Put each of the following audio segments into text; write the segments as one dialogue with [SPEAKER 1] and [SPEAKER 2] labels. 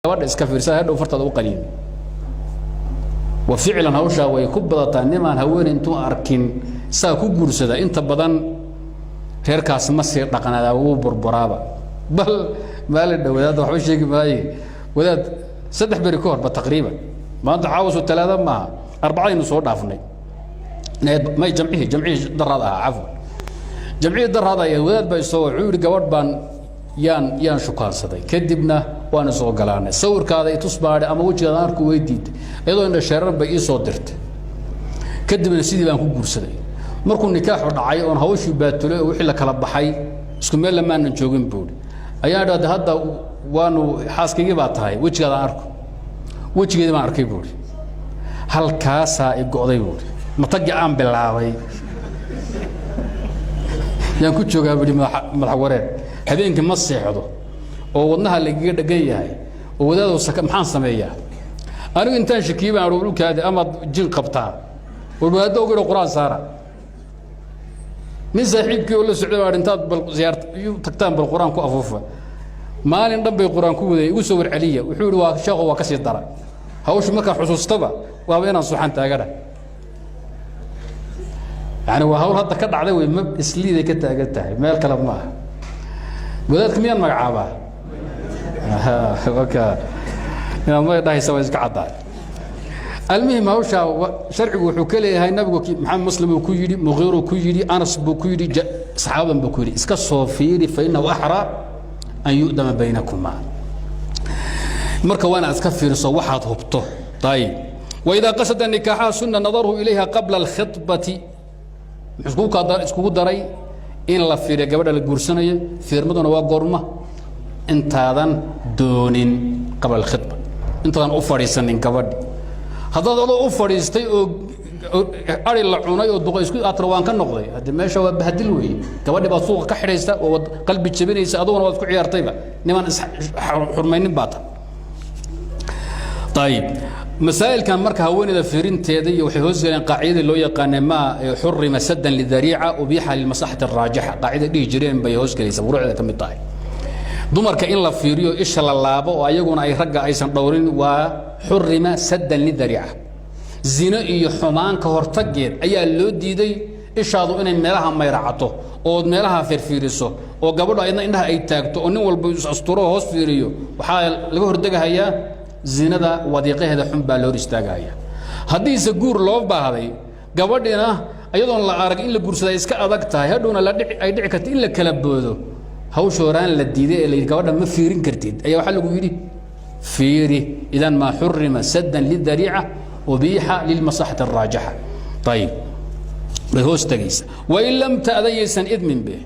[SPEAKER 1] gabadha iska fiirsa hadhow fartada u qaliin وفعلا هوشا ويكبضتا نمان هوين انتو اركين سا ku guursada inta badan reerkaas ma sii dhaqanada uu burburaaba bal maal dhawadaad wax sheegi maaye wadaad saddex bari ka hor ba taqriiban maanta xaawsu talaada ma arbacaynu soo dhaafnay ma jamcihi darada afwan jamcihi darada ay wadaad bay soo wuxuu gabadh baan yaan shukaansaday kadibna waan soo galaanay sawirkaada ay tusbaade ama wajiga arku weydiid iyadoo indha sharar bay ii soo dirtay kadibna sidii baan ku guursaday markuu nikaaxu dhacay oo hawshii baatulay oo wixii la kala baxay isku meel lama aan joogin buud ayaa dhaad hadda waanu xaaskayga baa tahay wajiga arku wajigeeda baan arkay buud halkaas ay go'day buud matagi aan bilaabay yaan ku joogaa bari madax wareer habeenkii ma seexdo oo wadnaha laga dhagan yahay oo wadaadoo maxaan sameeyaa anigu intaan shakiibaan dhulkaada ama jin qabtaa wadaadoo ugu quraan saara min saaxiibkii oo la socday baa intaad bal ziyaarta tagtaan bal quraan ku afuufa maalin dhan bay quraan ku waday igu soo war caliya wuxuu yiri waa sheekho waa ka sii dara hawshu marka xusuustaba waa inaan suxan taagada يعني وهول هذا كذا عدوي وما إسليده كتاجتها ما الكلام ما بدأت مين مقعبة وكا يا ما ده يسوي كعطاء المهم هو شرع وحكله هاي النبي محمد مسلم وكيري مغير وكيري أنس بكيري صحابا بكيري إسك الصوفيري فإنه أحرى أن يؤدم بينكما مركب وأنا أتكفر صوحات هبطه طيب وإذا قصد النكاح سنة نظره إليها قبل الخطبة iskugu daray in la fiiriyo gabadha la guursanayo fiirmaduna waa goorma intaadan doonin qabla khidba intaadan u fariisanin gabadhi haddaad adoo u fariistay oo ari la cunay oo duqa isku aatra waan ka noqday hadda meesha waa bahdil weey gabadhi baa suuqa ka xiraysta oo qalbi jabinaysa adoona waad ku ciyaartayba niman xurmaynin baata طيب مسائل كان مركها وين إذا فيرين تيدي وحيوز قاعدة لو يقان ما حرم سدا للذريعة وبيحة للمصلحة الراجحة قاعدة دي جرين بيهوز كليسة وروع إذا كم الطاي دمر كإن لا فيريو إيش الله وأيقون أي رجع أي سندورين وحرم سدا للذريعة زنا حمان كهرتجر أي اللودي دي إيش هذا إن ملها ما يرعته أو ملها فيرسو أو قبل أيضا إنها أي تاكتو أو نول بيسطروه هوس فيريو وحال لقوه رتجها هي زينada wadiiqaheeda xun baa loo istaagaya hadii se guur loo baahday gabadhina ayadoon la arag in la guursaday iska adag tahay hadhoona la ay dhici karto in la kala boodo hawshooraan la diiday ee gabadha ma fiirin kartid ayaa waxa lagu yiri fiiri idan ma hurrima saddan lidari'a ubiha lilmaslahati arrajiha طيب بهوستغيس وان لم تاذيسن اذن به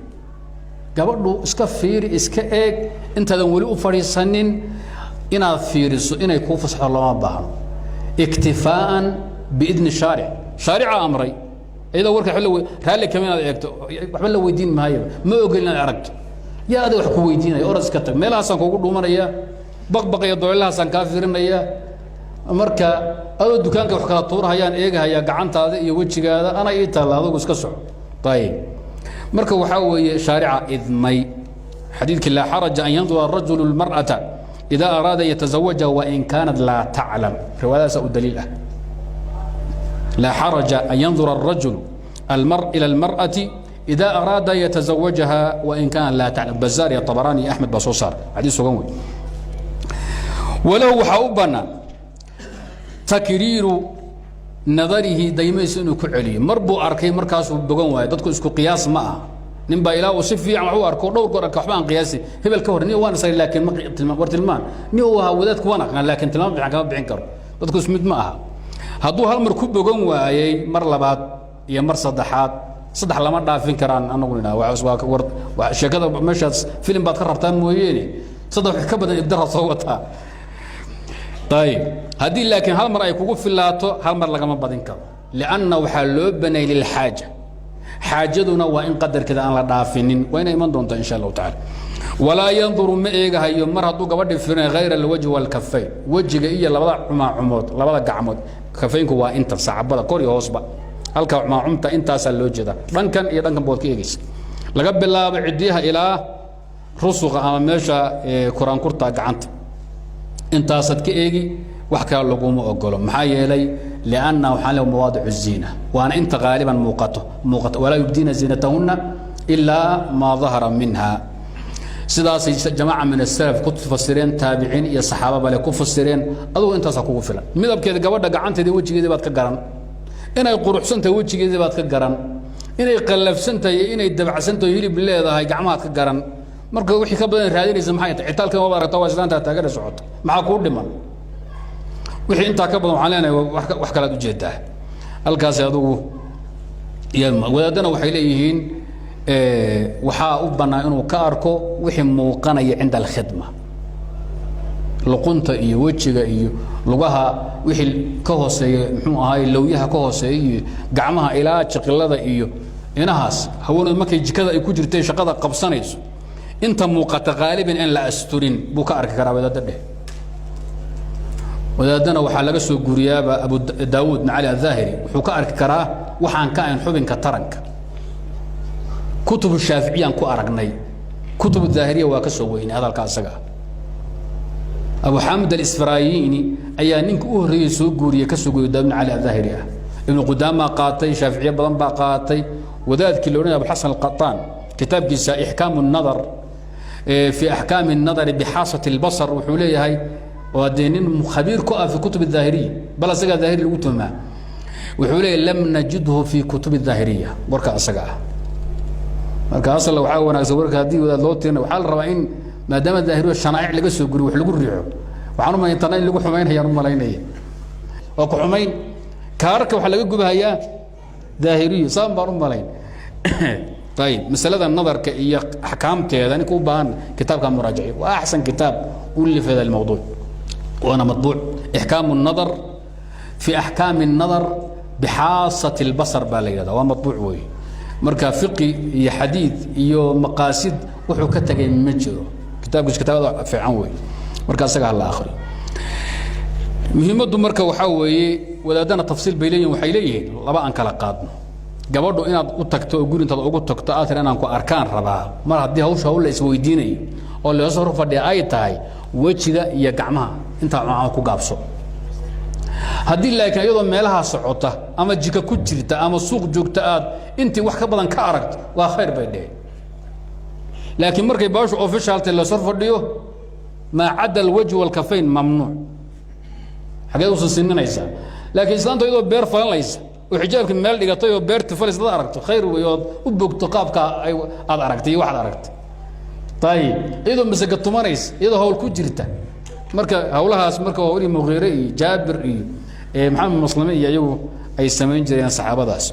[SPEAKER 1] gabadhu iska fiiri iska eeg intaadan wali u fariisanin inaad fiiriso inay ku fasaxo lama baahno iktifaan biidni shaarica amray iyadoo warka raali kamina eegto waxba la weydiin maayo ma ogol inaad aragto yaa aad wax ku weydiinay oras ka tag meelahaas aan kugu dhuumanaya baqbaqaya doolahaas aan ka fiirinaya marka adoo dukaanka wax kala tuurayaan eegahaya gacantaada iyo wajigaada ana ii talaado iska soco طيب marka waxa weeye shaarica idmay xadiidkii la xaraja an yanzura ar-rajulu al-mar'ata إذا أراد يتزوجها وإن كانت لا تعلم رواية دليل لا حرج أن ينظر الرجل المرء إلى المرأة إذا أراد يتزوجها وإن كان لا تعلم بزار يا طبراني أحمد بصوصار حديث قوي ولو حوبنا تكرير نظره دايما يسنو كعلي مربو أركي مركز بقوم واحد تدخل اسكو قياس معه نبى إلى وصفي عم هو أركو دور قرك حبان قياسي هبل الكهر نيو وانا صار لكن ما ورت الماء نيو وذاتك وانا لكن تلام بعقاب بعينكر تدخل سمد معها هذو هالمركوب بقوم واي مر لبعض يا مر صدحات صدح لما دافين كران أنا قلنا وعصواك ورد وشكذا مشهد فيلم بعد خربتان مويني صدق كبدا يقدر صوتها طيب هذه لكن هالمرة يكون في اللاتو هالمرة لقى ما بدينكر لأنه حلو بني للحاجة حاجتنا وإن قدر كذا أن لا دافنين وين إيمان دونتا إن شاء الله تعالى ولا ينظر ما إيجا هي مرة دوجا بدي فينا غير الوجه والكفين وجه إيا لبضع مع عمود لبضع قعمود كفين كوا أنت صعب بلا كوري هوسبا هلك مع عمتا أنت سلوجه ده دنكن إيه دنكن بود كيجيس لقب الله بعديها إلى رسوق أمام ماشى قرآن كرتا قعنت انت صدق ايجي وحكى لكم اقول محايا لي لانه حاله مواضع الزينه وانا انت غالبا موقته ولا يبدين زينتهن الا ما ظهر منها سداس جماعه من السلف كنت تفسرين تابعين يا صحابه بل كفسرين ادو انت سكو فلان مدبكيده غبدha gacanteedii wajigeedii baad ka garan inay quruxsantahay wajigeedii baad ka garan inay qallafsantahay inay dabacsantahay hilib leedahay gacmahaad ka garan marka wixii ka badan raadinaysa maxay tahay citaalka ma baarata waa islaanta taageera socoto maxaa ku dhiman wixii inta ka badan waxaan leenahay wax kala u jeedaa halkaas adigu wadaadana waxay leeyihiin waxaa u banaa inuu ka arko wixii muuqanaya cinda alkhidma luqunta iyo wajiga iyo lugaha wixii ka hooseeya muxuu ahaay lawyaha ka hooseeya iyo gacmaha ilaa jiqilada iyo inahaas haweenadu markay jikada ay ku jirtay shaqada qabsanayso inta muuqata qaaliban in la asturin buu ka arki karaa wadaadada wadaadana waxaa laga soo guriyaaba abu daawud cali al-zahiri wuxuu ka arki karaa waxaan ka ayn xubinka taranka كتب الشافعية أنكو أرقني كتب الظاهرية وكسو وين هذا الكاسقة أبو حامد الإسفرايني أي نينك أهري سوغوري كسو قدامنا على الظاهرية ابن قدامى قاطي شافعية بضنبا قاطي وذات كيلورين أبو الحسن القطان كتاب جيسا إحكام النظر في أحكام النظر بحاسة البصر وحوليه هاي ودينين خبير كؤى في كتب الظاهرية بلا سقى الظاهري الأوتوما وحوليه لم نجده في كتب الظاهرية بركة أسقى marka asal waxa wanaagsan warka hadii wada loo tirina waxa la rabaa in maadaama daahiriyo shanaa'ic laga soo guriyo wax lagu riixo waxaan u maaytan in lagu xumeynaya u malaynaya oo ku xumeyn kaarka waxa laga gubahayaa daahiriyo saan baan u malayn طيب مساله النظر كاي احكامتها انك u baahan كتابك مراجعه واحسن كتاب واللي في هذا الموضوع وانا مطبوع احكام النظر في احكام النظر بحاسه البصر باليده ومطبوع وي marka fiqi iyo xadiid iyo maqaasid wuxuu ka tagay ma jiro kitaabkiisa kitaabada fiican way marka asaga la akhri muhiimadu marka waxa weeye wadaadana tafsiil bayleeyeen waxay leeyihiin laba aan kala qaadno gabadhu inaad u tagto oo gurintaada ugu tagto aad inaan ku arkaan rabaa mar haddii hawsha la isweydiinayo oo la soo fadhiya ay tahay wajiga iyo gacmaha inta aan ku gaabso haddii laakiin iyadoo meelaha socota ama jika ku jirta ama suuq joogta aad intii wax ka badan ka aragto waa khayr bay dheh laakiin markay baashu official la soo fadhiyo ma cadda alwajh wal kafayn mamnuuc xageed u sinninaysa laakiin islaantu iyadoo beer falanaysa oo xijaabka meel dhigatay oo beerta falaysa aragto khayr weeyo u bogto qaabka aad aragtay wax aad aragtay طيب iyadoo masaga tumanaysa iyadoo hawl ku jirta marka hawlahaas marka waa wali muqeere iyo jaabir iyo maxamed muslimiin iyo ayagu ay sameyn jireen saxaabadaas